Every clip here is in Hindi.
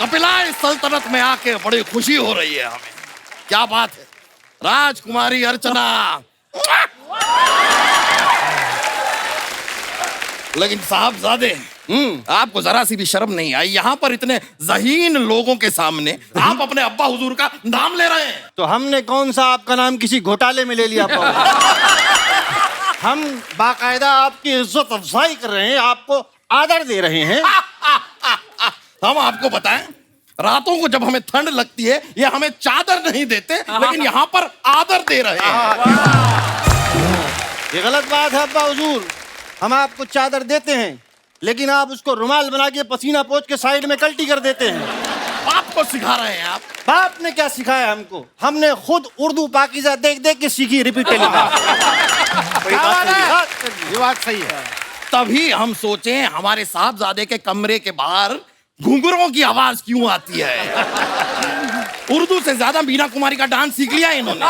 कपिला इस सल्तनत में आके बड़ी खुशी हो रही है हमें। क्या बात है, राजकुमारी अर्चना। लेकिन साहबजादे, आपको जरा सी भी शर्म नहीं आई? यहाँ पर इतने ज़हीन लोगों के सामने आप अपने अब्बा हुजूर का नाम ले रहे हैं। तो हमने कौन सा आपका नाम किसी घोटाले में ले लिया? हम बाकायदा आपकी इज्जत अफजाई कर रहे हैं, आपको आदर दे रहे हैं। हम आपको बताएं, रातों को जब हमें ठंड लगती है ये हमें चादर नहीं देते, लेकिन यहाँ पर आदर दे रहे हैं। ये गलत बात है अब्बा हुजूर। हम आपको चादर देते हैं, लेकिन आप उसको रुमाल बना के पसीना पोंछ के साइड में कल्टी कर देते हैं। आपको सिखा रहे हैं आप? बाप ने क्या सिखाया हमको? हमने खुद उर्दू पाकीज़ा देख देख के सीखी, रिपीट टेलिंग। ये बात सही है। तभी हम सोचे हमारे साहबजादे के कमरे के बाहर घुंघरों की आवाज क्यों आती है। उर्दू से ज्यादा मीना कुमारी का डांस सीख लिया इन्होंने।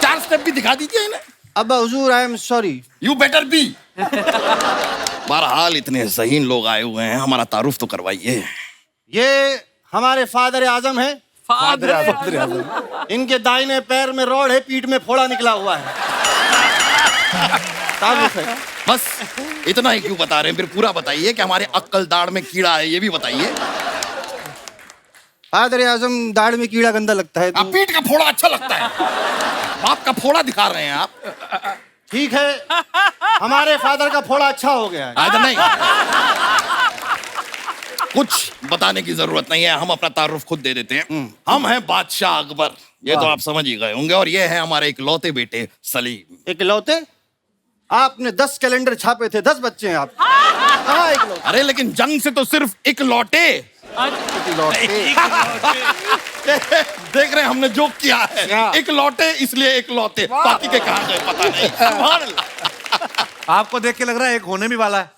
4 स्टेप भी दिखा दीजिए इन्हें। अब्बा हुजूर, I am sorry. You better be. बहरहाल इतने ज़हीन लोग आए हुए हैं, हमारा तारुफ तो करवाइए। ये हमारे फादर आजम है। फादर आजम। इनके दाहिने पैर में रोड है, पीठ में फोड़ा निकला हुआ है। तारुफ है। बस इतना ही क्यों बता रहे हैं? फिर पूरा बताइए कि हमारे अक्कल दाढ़ में कीड़ा है, ये भी बताइए। फादर आजम, दाढ़ में कीड़ा गंदा लगता है। आप पीठ का फोड़ा अच्छा लगता है। बाप का फोड़ा दिखा रहे हैं आप। ठीक है, हमारे फादर का फोड़ा अच्छा हो गया है। नहीं, कुछ बताने की जरूरत नहीं है, हम अपना तारुफ खुद दे देते हैं। हम हैं बादशाह अकबर, ये तो आप समझ ही गए होंगे, और ये है हमारे इकलौते बेटे सलीम। इकलौते? आपने 10 कैलेंडर छापे थे, 10 बच्चे हैं आप। कहाँ इकलौते? अरे लेकिन जंग से तो सिर्फ इकलौटे। देख रहे हैं हमने जोक किया है। इकलौटे इसलिए इकलौते, बाकी के कहाँ गए पता नहीं। सुभान अल्लाह। आपको देख के लग रहा है एक होने भी वाला है।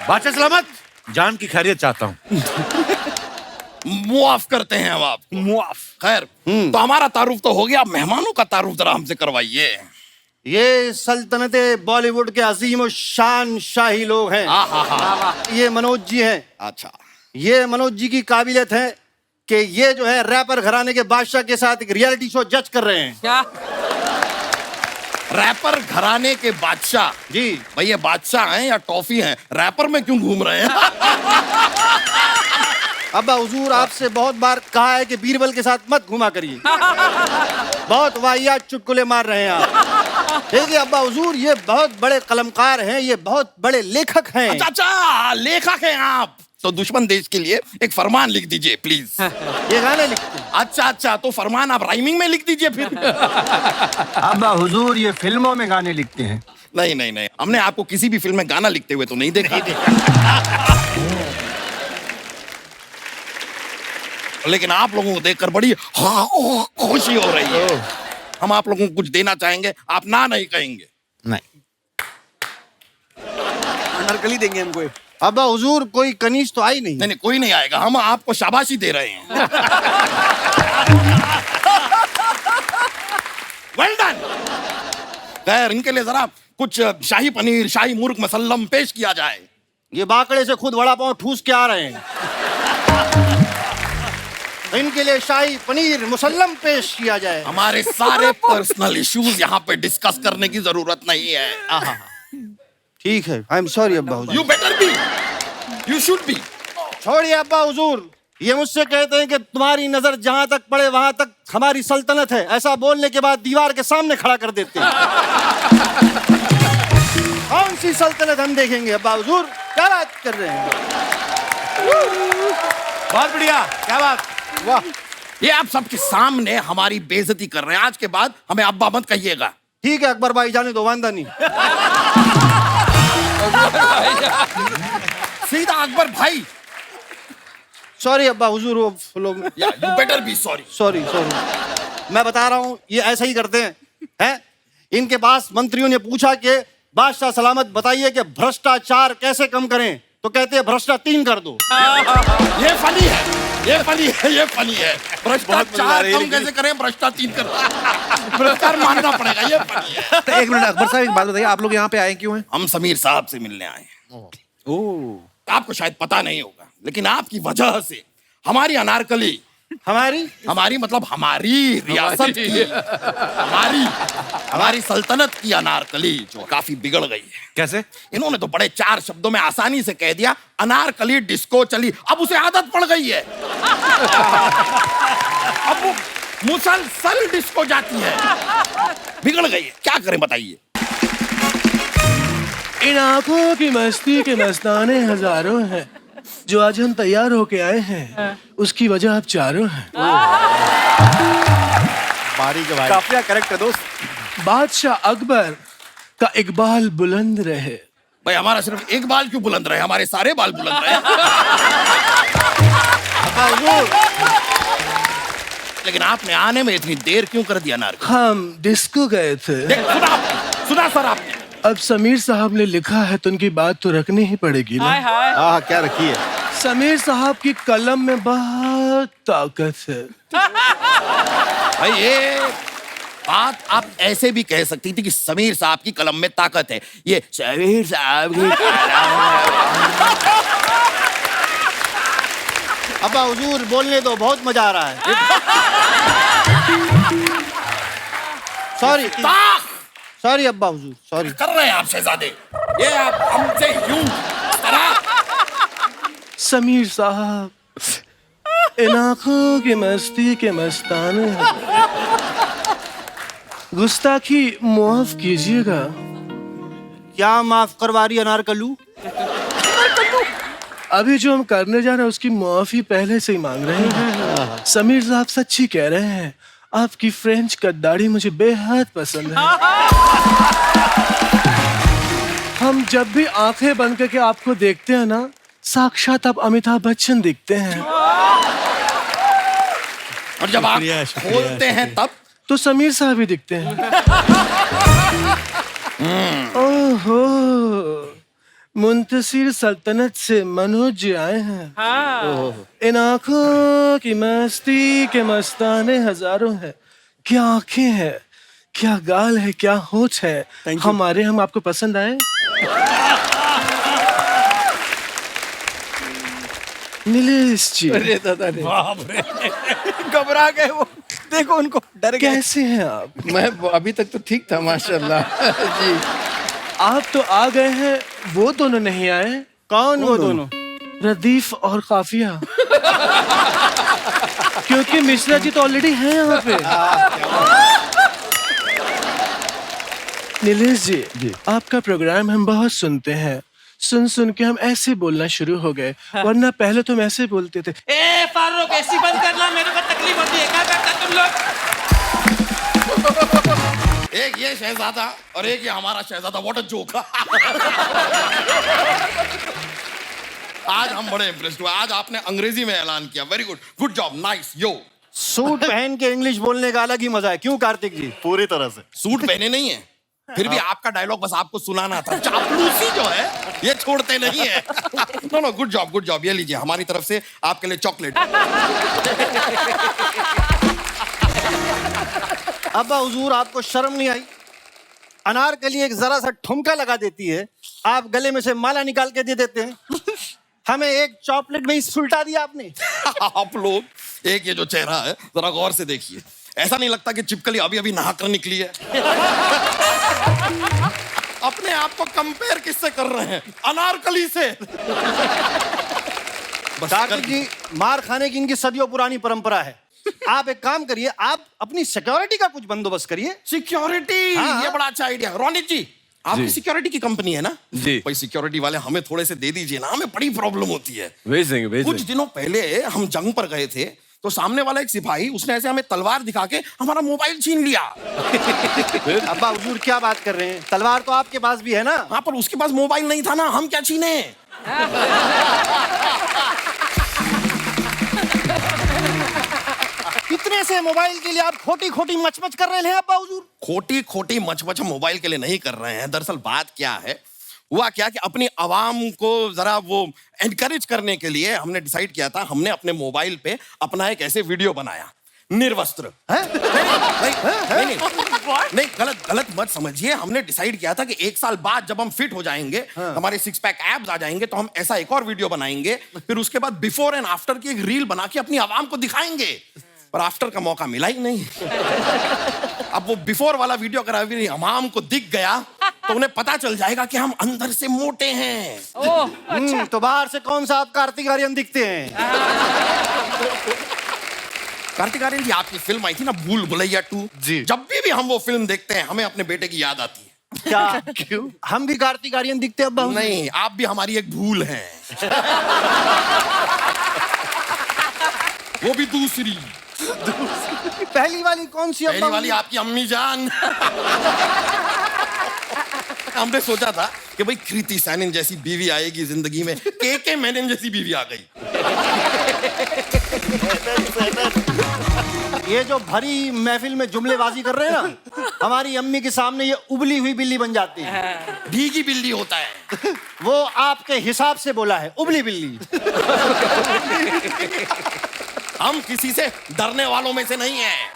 बादशाह सलामत, जान की खैरियत चाहता हूँ। मुआफ करते हैं हम आप। मुआफ। खैर, तो हमारा तारुफ तो हो गया, मेहमानों का तारुफ जरा हमसे करवाइए। ये सल्तनते बॉलीवुड के अजीम और शान शाही लोग हैं। ये मनोज जी हैं। अच्छा, ये मनोज जी की काबिलियत है कि ये जो है रैपर घराने के बादशाह के साथ एक रियलिटी शो जज कर रहे हैं। क्या? रैपर घराने के बादशाह? जी भाई, ये बादशाह हैं या टॉफी हैं? रैपर में क्यों घूम रहे हैं? अब्बा हुजूर, आपसे बहुत बार कहा है कि बीरबल के साथ मत घुमा करिए। बहुत वाहियात चुटकुले मार रहे हैं आप। देखिए अब्बा हुजूर, ये बहुत बड़े कलमकार हैं, ये बहुत बड़े लेखक हैं। अच्छा, लेखक हैं आप? तो दुश्मन देश के लिए एक फरमान लिख दीजिए प्लीज। ये गाने लिखते हैं। अच्छा, तो फरमान आप राइमिंग में लिख दीजिए फिर। अब्बा हुजूर, ये फिल्मों में गाने लिखते हैं। नहीं, हमने आपको किसी भी फिल्म में गाना लिखते हुए तो नहीं देखा। लेकिन आप लोगों को देखकर बड़ी खुशी हो रही है। हम आप लोगों को कुछ देना चाहेंगे, आप ना नहीं कहेंगे? नहीं। अनारकली देंगे हमको। अब्बा हुजूर, कोई कनीज तो आई नहीं। नहीं, कोई नहीं आएगा, हम आपको शाबाशी दे रहे हैं। Well done. खैर, इनके लिए जरा कुछ शाही पनीर, शाही मुर्ग मसल्लम पेश किया जाए। ये बाकड़े से खुद वड़ा पाव ठूस के आ रहे हैं। इनके लिए शाही पनीर मुसल्लम पेश किया जाए। हमारे सारे पर्सनल इश्यूज यहाँ पे डिस्कस करने की जरूरत नहीं है। ठीक है, आई एम सॉरी अब्बा हुजूर। You better be, you should be. छोड़िए अब्बा हुजूर, ये मुझसे कहते हैं कि तुम्हारी नजर जहां तक पड़े वहां तक हमारी सल्तनत है। ऐसा बोलने के बाद दीवार के सामने खड़ा कर देते हैं। कौन सी सल्तनत हम देखेंगे अब्बा हुजूर? क्या बात कर रहे हैं? बहुत बढ़िया, क्या बात। वाह, ये आप सबके सामने हमारी बेइज्जती कर रहे हैं। आज के बाद हमें अब्बा मत कहिएगा। ठीक है अकबर भाई, जाने दो, वांदा नहीं। सीधा अकबर भाई। सॉरी अब्बा हुजूर, वो लोग। You better be sorry. Sorry. मैं बता रहा हूँ, ये ऐसा ही करते हैं। इनके पास मंत्रियों ने पूछा कि बादशाह सलामत बताइए कि भ्रष्टाचार कैसे कम करें, तो कहते हैं भ्रष्टाचार 3 कर दो। ये फनी है, ये फनी है। भ्रष्टाचार कम कैसे करें? भ्रष्टाचार 3 कर। भ्रष्टाचार मानना पड़ेगा, ये फनी है। एक मिनट अकबर साहब, एक बात बताइए, आप लोग यहाँ पे आए क्यों हैं? हम समीर साहब से मिलने आए। ओह आपको शायद पता नहीं होगा, लेकिन आपकी वजह से हमारी अनारकली, हमारी मतलब हमारी रियासत की, हमारी सल्तनत की अनारकली जो काफी बिगड़ गई है। कैसे? इन्होंने तो बड़े 4 शब्दों में आसानी से कह दिया अनारकली डिस्को चली। अब उसे आदत पड़ गई है, अब वो मुसलसल डिस्को जाती है, बिगड़ गई है। क्या करें बताइए? इन आंखों की मस्ती के मस्ताने हजारों हैं, जो आज हम तैयार होके आए हैं उसकी वजह आप चारों हैं। बारीक है भाई। काफिया करेक्ट है दोस्त। बादशाह अकबर का इकबाल बुलंद रहे। भाई हमारा सिर्फ एक बाल क्यों बुलंद रहे, हमारे सारे बाल बुलंद रहे। अब्बा हुजूर, लेकिन आपने आने में इतनी देर क्यों कर दिया नार? हम डिस्को गए थे। सुना सर आपने? अब समीर साहब ने लिखा है तो उनकी बात तो रखनी ही पड़ेगी ना। हाँ क्या रखी है? समीर साहब की कलम में बहुत ताकत है। भाई ये बात आप ऐसे भी कह सकती थी कि समीर साहब की कलम में ताकत है, ये समीर साहब की कलम में। अब्बा हुजूर बोलने दो, बहुत मजा आ रहा है। सॉरी सॉरी अब्बा हुजूर, सॉरी। कर रहे हैं आप शहजादे, ये आप हमसे यूं तरह। समीर साहब, इन आंखों की मस्ती के मस्ताने हैं। गुस्ताखी माफ कीजिएगा। क्या माफ करवा रही अनारकलू? अभी जो हम करने जा रहे हैं उसकी माफी पहले से ही मांग रहे हैं। समीर साहब सच्ची कह रहे हैं, आपकी फ्रेंच कद्दाड़ी मुझे बेहद पसंद है। हम जब भी आंखें बंद करके आपको देखते हैं ना, साक्षात आप अमिताभ बच्चन दिखते हैं। और जब आप बोलते हैं तब तो समीर साहब ही दिखते हैं। ओहो, मुंतसिर सल्तनत से मनोज जी आए हैं। इन आंखों की मस्ती के मस्ताने हजारों हैं। क्या आंखें हैं, क्या गाल है, क्या होठ है। हमारे हम आपको पसंद आए? नीलेश जी, अरे दादा रे, घबरा गए वो, देखो उनको, डर गए। कैसे हैं आप? मैं अभी तक तो ठीक था माशाल्लाह जी। आप तो आ गए हैं, वो दोनों नहीं आए। कौन वो दोनों? रदीफ और काफिया। क्योंकि मिश्रा जी तो ऑलरेडी हैं यहाँ पे। नीलेश जी, आपका प्रोग्राम हम बहुत सुनते हैं। सुन सुन के हम ऐसे बोलना शुरू हो गए, वरना पहले तुम ऐसे बोलते थे। ए फारूक, ऐसी बंद करना, मेरे को तकलीफ होती है। क्या करता तुम लोग? एक ये शहजादा और एक ये हमारा शहजादा, व्हाट अ जोक। आज हम बड़े इम्प्रेस्ड हुए। आज आपने अंग्रेजी में ऐलान किया, very good, good job, nice. यो सूट पहन के इंग्लिश बोलने का अलग ही मजा है, क्यों कार्तिक जी? पूरी तरह से। सूट पहने नहीं है, फिर भी आपका डायलॉग बस आपको सुनाना था। चापलूसी जो है ये छोड़ते नहीं है। No no, good job, good job. ये लीजिए हमारी तरफ से आपके लिए चॉकलेट। अब्बा हुजूर, आपको शर्म नहीं आई? अनारकली एक जरा सा ठुमका लगा देती है, आप गले में से माला निकाल के दे देते हैं। हमें एक चॉकलेट में ही सुलटा दिया आपने। आप लोग एक ये जो चेहरा है जरा गौर से देखिए, ऐसा नहीं लगता कि चिपकली अभी अभी नहा कर निकली है? अपने आप को कंपेयर किससे कर रहे हैं? अनारकली से। बस कार्तिक जी, मार खाने की इनकी सदियों पुरानी परंपरा है। आप एक काम करिए, आप अपनी सिक्योरिटी का कुछ बंदोबस्त करिए। सिक्योरिटी, हाँ। ये बड़ा अच्छा आइडिया। रोनित जी, आपकी सिक्योरिटी की कंपनी है ना? जी। भाई सिक्योरिटी वाले हमें थोड़े से दे दीजिए ना, हमें बड़ी प्रॉब्लम होती है। भेज देंगे, भेज कुछ देंगे। दिनों पहले हम जंग पर गए थे, तो सामने वाला एक सिपाही, उसने ऐसे हमें तलवार दिखा के हमारा मोबाइल छीन लिया। अब्बा हुजूर क्या बात कर रहे हैं? तलवार तो आपके पास भी है ना? हाँ, पर उसके पास मोबाइल नहीं था ना, हम क्या छीने? कितने से मोबाइल के लिए आप खोटी खोटी मचमच कर रहे हैं अब्बा हुजूर? खोटी खोटी मचमच हम मोबाइल के लिए नहीं कर रहे हैं। दरअसल बात क्या है, हुआ क्या कि अपनी आवाम को जरा वो एनकरेज करने के लिए हमने डिसाइड किया था, हमने अपने मोबाइल पे अपना एक ऐसे वीडियो बनाया निर्वस्त्र। नहीं, नहीं, गलत मत समझिए। हमने डिसाइड किया था कि 1 साल बाद जब हम फिट हो जाएंगे, हमारे 6 पैक एब्स आ जाएंगे, तो हम ऐसा एक और वीडियो बनाएंगे, फिर उसके बाद बिफोर एंड आफ्टर की एक रील बना के अपनी आवाम को दिखाएंगे। पर आफ्टर का मौका मिला ही नहीं। अब वो बिफोर वाला वीडियो अगर अभी आवाम को दिख गया तो उन्हें पता चल जाएगा कि हम अंदर से मोटे हैं। तो बाहर से कौन सा आप कार्तिक आर्यन दिखते हैं? कार्तिक आर्यन जी, आपकी फिल्म आई थी ना भूल भुलैया 2 जी। जब भी हम वो फिल्म देखते हैं हमें अपने बेटे की याद आती है। क्या? क्यों? हम भी कार्तिक आर्यन दिखते हैं अब्बा? नहीं, आप भी हमारी एक भूल हैं। वो भी दूसरी। पहली वाली कौन सी पहली अब्बा? वाली आपकी अम्मी जान। हमने सोचा था कि भाई कृति सैनन जैसी बीवी आएगी जिंदगी में, के मेनन जैसी बीवी आ गई। ये जो भरी महफिल में जुमलेबाजी कर रहे हैं ना, हमारी अम्मी के सामने ये उबली हुई बिल्ली बन जाती है। भीगी बिल्ली होता है। वो आपके हिसाब से बोला है, उबली बिल्ली। हम किसी से डरने वालों में से नहीं हैं।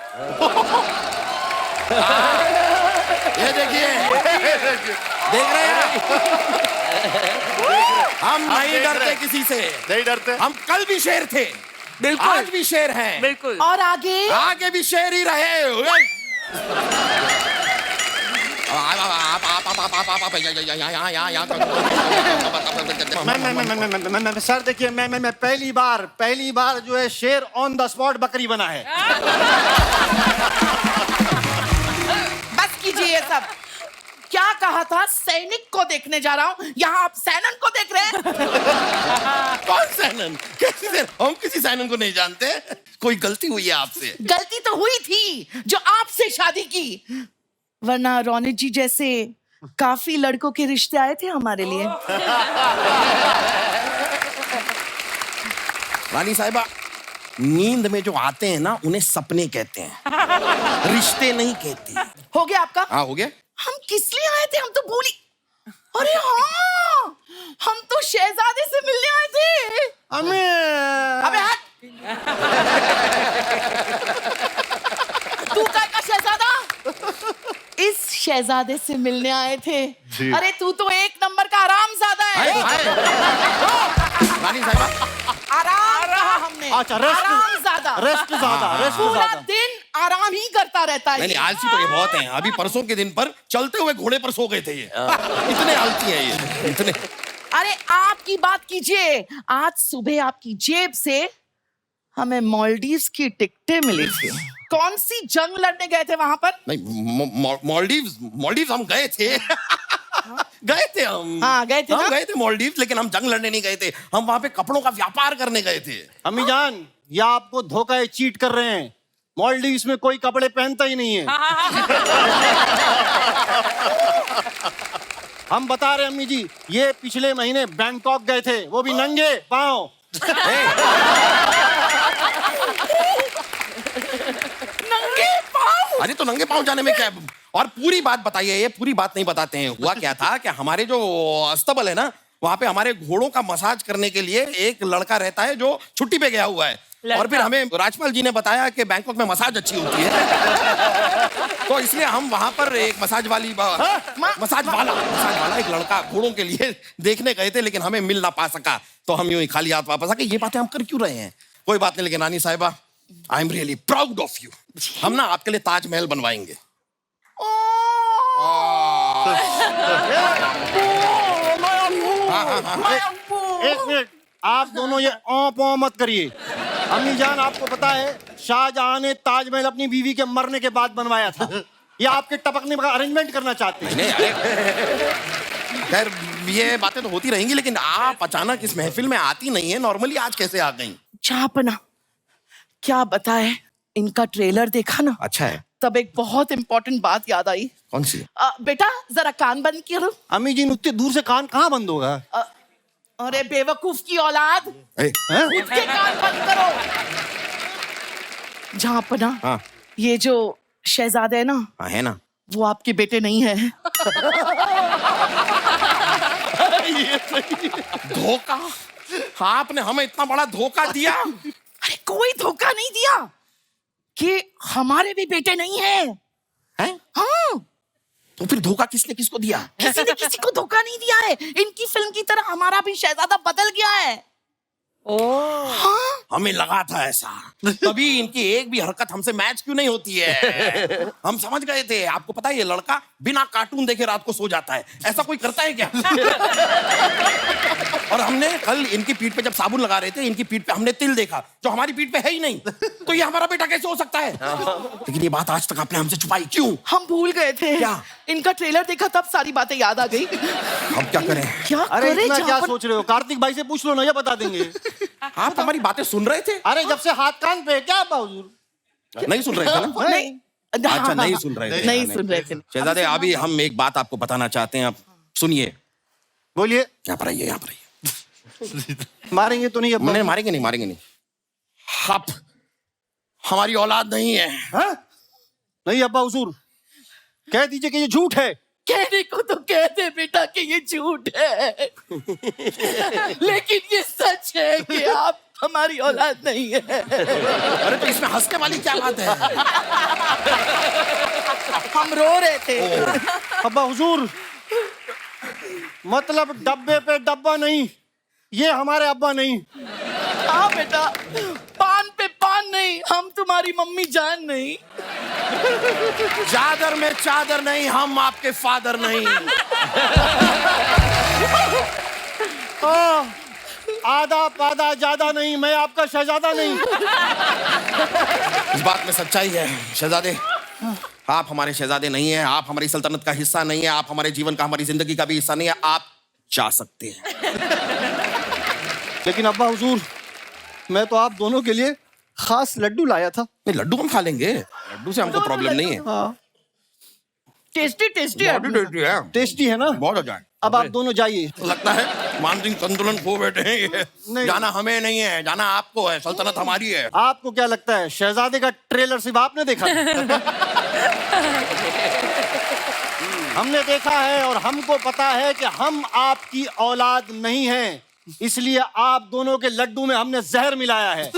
ये देखिए, देख रहे हैं? हम नहीं डरते किसी से। नहीं डरते? हम कल भी शेर थे, बिल्कुल। आज भी शेर हैं, बिल्कुल। और आगे? आगे भी शेर ही रहे। मैं सर देखिए, मैं पहली बार जो है शेर ऑन द स्पॉट बकरी बना है। बस कीजिए ये सब। क्या कहा था? सैनिक को देखने जा रहा हूँ, यहाँ आप सैनन को देख रहे हैं। कौन सैनन? कैसे सैनन? हम किसी सैनन को नहीं जानते। कोई गलती हुई है आपसे। गलती तो हुई थी जो आपसे शादी की, वरना रौनक जी जैसे काफी लड़कों के रिश्ते आए थे हमारे लिए। रानी साहिबा, नींद में जो आते हैं ना उन्हें सपने कहते हैं, रिश्ते नहीं कहते। हो गया आपका? हाँ, हो गया। हम किस लिए आए थे? हम तो भूली। अरे हाँ, हम तो शहजादे से मिलने आए थे। अबे हट। तू का शहजादा? इस शहजादे से मिलने आए थे। अरे तू तो एक नंबर का आरामजादा है। रानी साहिबा, आराम कहा हमने। अच्छा, रेस्ट पूरा ज्यादा। दिन आराम ही करता रहता है। नहीं, आलसी तो ये बहुत हैं। अभी परसों के दिन पर चलते हुए घोड़े पर सो गए थे ये। इतने आलसी हैं ये, इतने। अरे आपकी बात कीजिए, आज सुबह आपकी जेब से हमें मालदीव्स की टिकटें मिली थी। कौन सी जंग लड़ने गए थे वहां पर? नहीं, मालदीव्स हम गए थे। गए थे हम। हाँ, गए थे हम ना? गए थे मालदीव्स, लेकिन हम जंग लड़ने नहीं गए थे। हम वहां पे कपड़ों का व्यापार करने गए थे। अम्मी जान, या आपको धोखा चीट कर रहे हैं। मालदीव्स में कोई कपड़े पहनता ही नहीं है। हम बता रहे अम्मी जी, ये पिछले महीने बैंकॉक गए थे, वो भी नंगे पाँव। नंगे पाँव? अरे तो नंगे पाँव जाने में क्या है? और पूरी बात बताइए। ये पूरी बात नहीं बताते हैं। हुआ क्या था कि हमारे जो अस्तबल है ना, वहां पे हमारे घोड़ों का मसाज करने के लिए एक लड़का रहता है जो छुट्टी पे गया हुआ है। और फिर हमें राजपाल जी ने बताया कि बैंकॉक में मसाज अच्छी होती है। तो इसलिए हम वहां पर एक मसाज वाला एक लड़का घोड़ों के लिए देखने गए थे, लेकिन हमें मिल ना पा सका। तो हम यूं ही खाली हाथ वापस आ गए। ये बातें हम कर क्यों रहे हैं? कोई बात नहीं, लेकिन रानी साहिबा, I am really proud of you. हम ना आपके लिए ताजमहल बनवाएंगे। एक मिनट, आप दोनों ये औ मत करिए। अम्मी जान, आपको पता है शाहजहां ने ताजमहल अपनी बीवी के मरने के बाद बनवाया था। ये आपके टपकने का अरेंजमेंट करना चाहते हैं। नहीं, अरे खैर ये बातें तो होती रहेंगी, लेकिन आप अचानक इस महफिल में आती नहीं है। नॉर्मली आज कैसे आ गई? चापना, क्या बताए, इनका ट्रेलर देखा ना, अच्छा है। तब एक बहुत इंपॉर्टेंट बात याद आई। कौन सी? बेटा जरा कान बंद करो। अम्मी जी, उतने दूर से कान कहाँ बंद होगा? अरे बेवकूफ की औलाद, ए, खुद के कान बंद करो। झापना, हाँ। ये जो शहजादे है ना, हाँ, है ना, वो आपके बेटे नहीं है। धोखा। आपने हमें इतना बड़ा धोखा दिया। अरे कोई धोखा नहीं दिया। कि हमारे भी बेटे नहीं है। हैं? हाँ, तो फिर धोखा किसने किसको दिया? किसी ने किसी को धोखा नहीं दिया है। इनकी फिल्म की तरह हमारा भी शहजादा बदल गया है। हाँ? हमें लगा था ऐसा, तभी इनकी एक भी हरकत हमसे मैच क्यों नहीं होती है? हम समझ गए थे। आपको पता है ये लड़का बिना कार्टून देखे रात को सो जाता है, ऐसा कोई करता है क्या? और हमने कल इनकी पीठ पे जब साबुन लगा रहे थे, इनकी पीठ पे हमने तिल देखा जो हमारी पीठ पे है ही नहीं। तो ये हमारा बेटा कैसे हो सकता है? लेकिन ये बात आज तक आपने हमसे छुपाई क्यों? हम भूल गए थे। क्या? इनका ट्रेलर देखा तब सारी बातें याद आ गई। हम क्या करें? क्या अरे करे इतना जहाँ क्या पर- सोच रहे हो? कार्तिक भाई से पूछ लो ना, ये बता देंगे। आप हमारी बातें सुन रहे थे? अरे जब से हाथ कान पे है क्या अब्बा हुजूर? नहीं सुन रहे थे ना? नहीं, अच्छा, नहीं सुन रहे थे। नहीं सुन रहे थे। शहजादे, अभी हम एक बात आपको बताना चाहते हैं, आप सुनिए। बोलिए। यहाँ पर आइए, यहाँ पर आइए। मारेंगे तो नहीं अब्बा? नहीं, मारेंगे नहीं, मारेंगे नहीं। आप हमारी औलाद नहीं है। हाँ? नहीं अब्बा हुजूर, कह दीजिए कि ये झूठ है। कहने को तो कहते बेटा कि ये झूठ है, लेकिन ये सच है कि आप हमारी औलाद नहीं है। अरे तो इसमें हंसने वाली क्या बात है? हम रो रहे थे। अब्बा हुजूर, मतलब डब्बे पे डब्बा नहीं, ये हमारे अब्बा नहीं। हाँ बेटा, पान पे पान नहीं, हम तुम्हारी मम्मी जान नहीं। चादर में चादर नहीं, हम आपके फादर नहीं। आधा पादा ज्यादा नहीं, मैं आपका शहजादा नहीं। इस बात में सच्चाई है शहजादे, आप हमारे शहजादे नहीं हैं, आप हमारी सल्तनत का हिस्सा नहीं है, आप हमारे जीवन का, हमारी जिंदगी का भी हिस्सा नहीं है। आप जा सकते हैं। लेकिन अब्बा हुजूर, मैं तो आप दोनों के लिए खास लड्डू लाया था। नहीं, लड्डू हम खा लेंगे, लड्डू से हमको प्रॉब्लम नहीं है। हाँ, टेस्टी टेस्टी है। टेस्टी है ना? बहुत अच्छा है। अब आप दोनों जाइए। लगता है मानसिक संतुलन खो बैठे हैं ये। नहीं। जाना हमें नहीं है, जाना आपको है, सल्तनत हमारी है। आपको क्या लगता है शहजादे का ट्रेलर सिर्फ आपने देखा? हमने देखा है और हमको पता है कि हम आपकी औलाद नहीं हैं, इसलिए आप दोनों के लड्डू में हमने जहर मिलाया है।